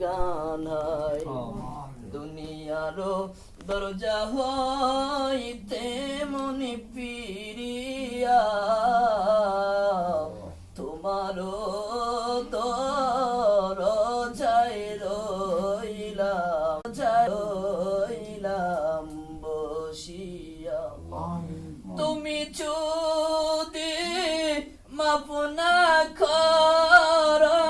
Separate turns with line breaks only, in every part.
গান হয় দুনিয়ার দরজা হইতে মনি পিরিয়া তোমার দরজায় রইলাম বসিয়া তুমি যদি মাফ না করো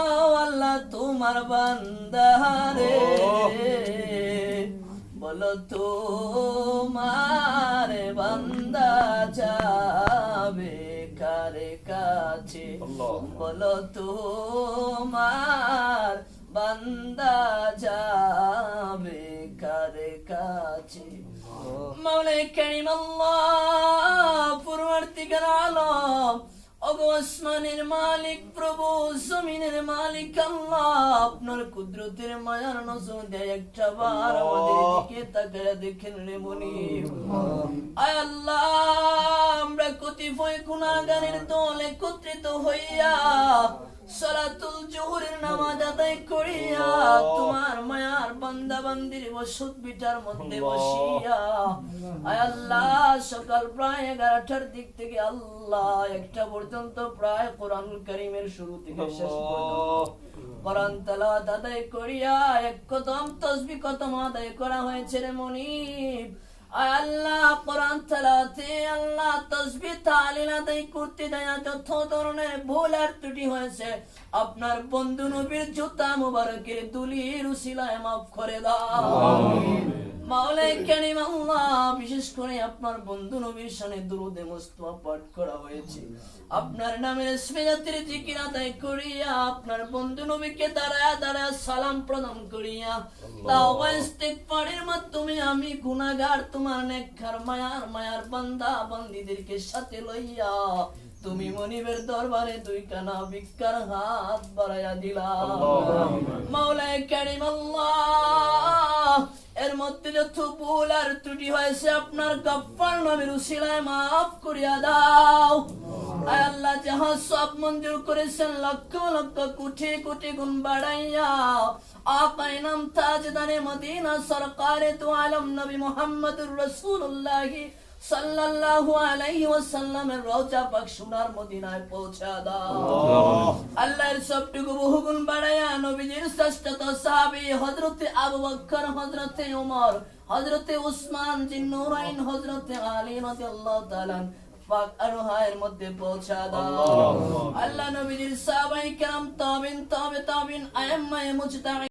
আল্লাহ তোমার বান্দারে বলো তোমার বান্দা যাবে কারে কাছে বলো তোমার বান্দা যাবে কারে কাছে মাওলাই কারীম আল্লাহ পরওয়ারদিগার আলম ওগো আসমানের মালিক প্রভু জমিনের মালিক আল্লাহ আপনার কুদরতের মায়ার নজর দেয় একটা বার আমাদের দিকে তাকায়া দেখেন রে মুনিব আয় আল্লাহ আমরা কতিপয় গুনাহগারের দল একত্রিত হইয়া সালাতুল জোহরের নামাজ আদায় করিয়া তোমার মায়ার বান্দা বান্দির বসত বিটার মধ্যে বসিয়া আয় আল্লাহ সকাল প্রায় 11টার দিক থেকে আল্লাহ 1টা পর্যন্ত প্রায় কোরআনুল কারীমের শুরু থেকে শেষ পর্যন্ত কোরআন তেলাওয়াত আদায় করিয়া এক কদম তাসবিহ কদম আদায় করা হয়েছে রে মুনিব আল্লাহ কোরআন তেলাওয়াতে আল্লাহ তাসবিহ তাহলিল আদায় করতে দেয়া যত ধরনের ভুল আর ত্রুটি হয়েছে আপনার বন্ধু নবীর জুতা মুবারকের দুলির উসিলায় maaf করে দাও আমিন মাওলাই কারীম আল্লাহ বিশেষ করে আপনার বন্ধু নবীর শানে দুরূদে মুস্তাফা পাঠ করা হয়েছে আপনার নামের ইসমিয়াতের জিকির আদায় করিয়া আপনার বন্ধু নবীকে দাঁড়ায়া সালাম প্রদান করিয়া তাওবা ইস্তিগফারের মাধ্যমে আমি গুনাহগার তোমার নেককার মায়ার বান্দা বান্দীদেরকে সাথে লইয়া তুমি মনিবের দরবারে দুই কানা ভিক্ষার হাত বাড়াইয়া দিলাম মাওলাই কারীম আল্লাহ এর মধ্যে যত ভুল আর ত্রুটি হয়েছে আপনার গফফার নামের উসিলায় maaf করিয়া দাও আয় আল্লাহ যাহা সব মঞ্জুর করেছেন লক্ষ লক্ষ কোটি কোটি গুণ বাড়াইয়া আকা ইনাম তাজদারে মদিনা সরকারে দু আলম নবী মুহাম্মদুর রাসূলুল্লাহ সাল্লাল্লাহু আলাইহি ওয়াসাল্লামের রওজা পাক সোনার মদিনায় পৌঁছা দাও আল্লাহর সবটুকু বহুগুণ বাড়ায়া নবীজির শ্রেষ্ঠত সাহাবী হযরতে আবু বকর হযরতে ওমর হযরতে উসমান জিন্নুরাইন হযরতে আলী রাদিয়াল্লাহু তাআলা পাক আরহায়ের মধ্যে পৌঁছা দাও আল্লাহ নবীজির সাহাবায়ে কেরাম তাবিন আইম্মায়ে মুজতাহিদ